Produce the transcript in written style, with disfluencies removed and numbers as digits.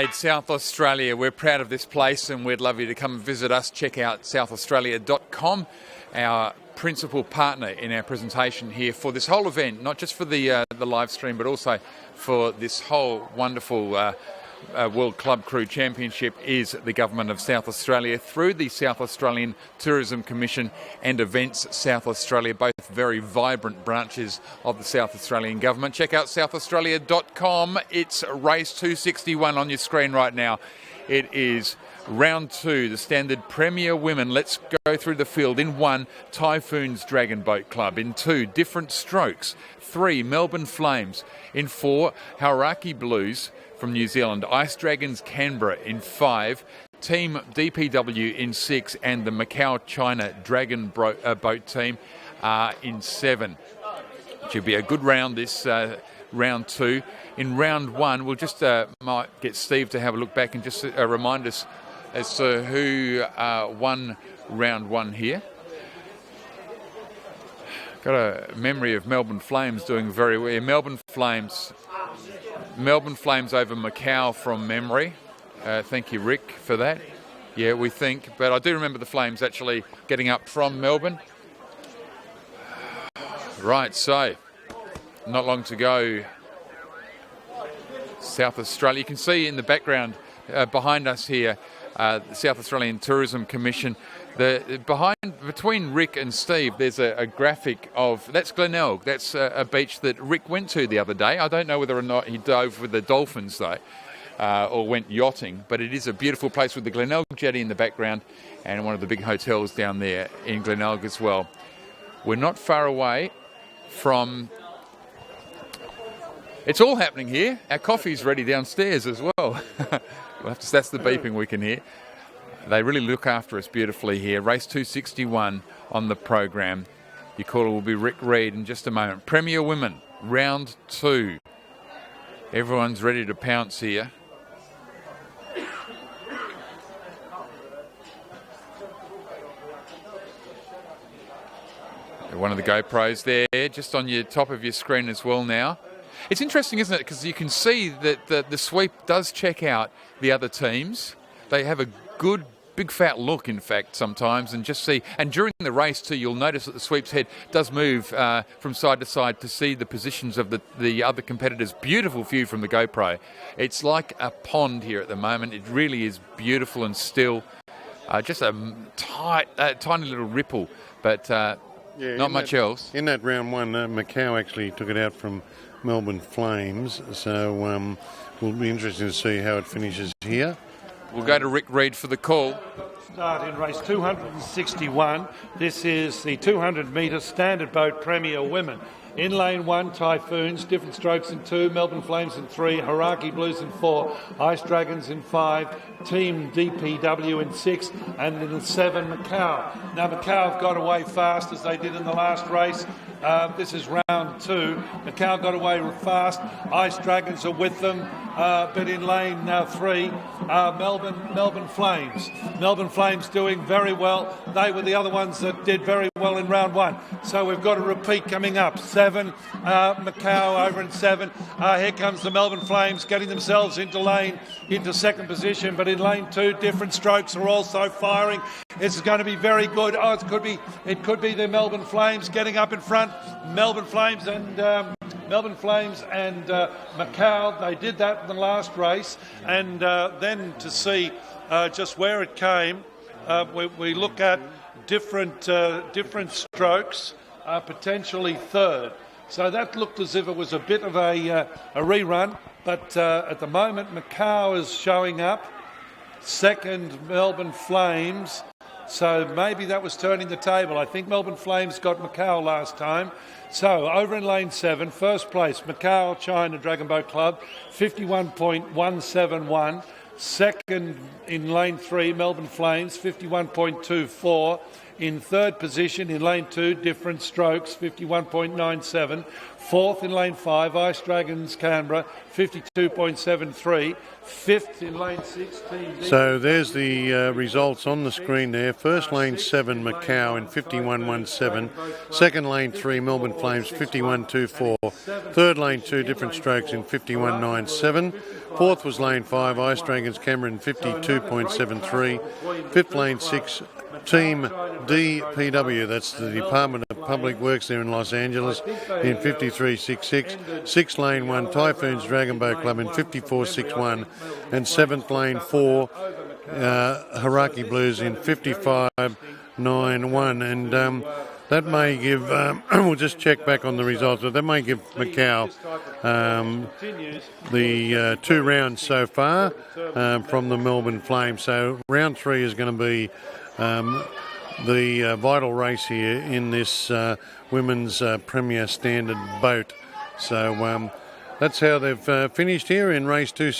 South Australia. We're proud of this place and we'd love you to come and visit us. Check out southaustralia.com, our principal partner in our presentation here for this whole event, not just for the live stream, but also for this whole wonderful World Club Crew Championship is the Government of South Australia through the South Australian Tourism Commission and Events South Australia, both very vibrant branches of the South Australian Government. Check out southaustralia.com. It's race 261 on your screen right now. It is round 2, the standard Premier Women. Let's go through the field. In 1, Typhoons Dragon Boat Club. In 2, Different Strokes. 3, Melbourne Flames. In 4, Hauraki Blues from New Zealand. Ice Dragons Canberra in 5. Team DPW in 6. And the Macau China Dragon Boat Team in 7. It should be a good round this round 2. In round 1, we'll just might get Steve to have a look back and just remind us as to who won round 1 here. Got a memory of Melbourne Flames doing very well. Melbourne Flames over Macau from memory. Thank you, Rick, for that. Yeah, we think. But I do remember the Flames actually getting up from Melbourne. Right, so not long to go. South Australia. You can see in the background behind us here, the South Australian Tourism Commission. Between Rick and Steve, there's a graphic of, that's Glenelg. That's a beach that Rick went to the other day. I don't know whether or not he dove with the dolphins though, or went yachting, but it is a beautiful place with the Glenelg jetty in the background and one of the big hotels down there in Glenelg as well. We're not far away from... It's all happening here. Our coffee's ready downstairs as well. That's the beeping we can hear. They really look after us beautifully here. Race 261 on the program. Your caller will be Rick Reid in just a moment. Premier Women, round 2. Everyone's ready to pounce here. One of the GoPros there, just on your top of your screen as well now. It's interesting, isn't it? Because you can see that the sweep does check out the other teams. They have a good, big fat look, in fact, sometimes, and just see. And during the race, too, you'll notice that the sweep's head does move from side to side to see the positions of the other competitors. Beautiful view from the GoPro. It's like a pond here at the moment. It really is beautiful and still. Just a tiny little ripple, but not much else. In that round 1, Macau actually took it out from Melbourne Flames, so will be interesting to see how it finishes here. We'll go to Rick Reid for the call. Start in race 261. This is the 200-metre standard boat Premier Women. In lane 1, Typhoons, Different Strokes in 2, Melbourne Flames in 3, Hauraki Blues in 4, Ice Dragons in 5, Team DPW in 6, and in 7, Macau. Now, Macau have got away fast as they did in the last race. This is round 2. Macau got away fast. Ice Dragons are with them, but in lane 3, Melbourne Flames. Melbourne Flames doing very well. They were the other ones that did very well in round 1. So we've got a repeat coming up. 7, Macau over in 7. Here comes the Melbourne Flames getting themselves into second position, but in lane 2, Different Strokes are also firing. This is going to be very good. Oh, it could be the Melbourne Flames getting up in front. Melbourne Flames and Macau. They did that in the last race, and then to see just where it came, we look at different strokes, potentially third. So that looked as if it was a bit of a rerun, but at the moment Macau is showing up. Second, Melbourne Flames. So maybe that was turning the table. I think Melbourne Flames got Macau last time. So over in lane 7, first place, Macau China Dragon Boat Club, 51.171. Second in lane 3, Melbourne Flames, 51.24. In third position in lane 2, Different Strokes, 51.97. Fourth in lane 5, Ice Dragons Canberra, 52.73. Fifth in lane 6, Team D. So there's the results on the screen there. First lane 7, Macau in 51.17. Second lane 3, Melbourne Flames, 51.24. Third lane 2, Different Strokes in 51.97. Fourth was lane 5, Ice Dragons Canberra in 52.73. Fifth lane 6, Team DPW, that's the Department of Public Works there in Los Angeles, in 53.66. Sixth lane 1, Typhoons Dragon Boat Club in 54.61. And seventh lane 4, Haraki Blues in 55.91. And that may give, we'll just check back on the results, but that may give Macau the 2 rounds so far from the Melbourne Flames. So round 3 is going to be the vital race here in this women's Premier Standard boat. So that's how they've finished here in race 2.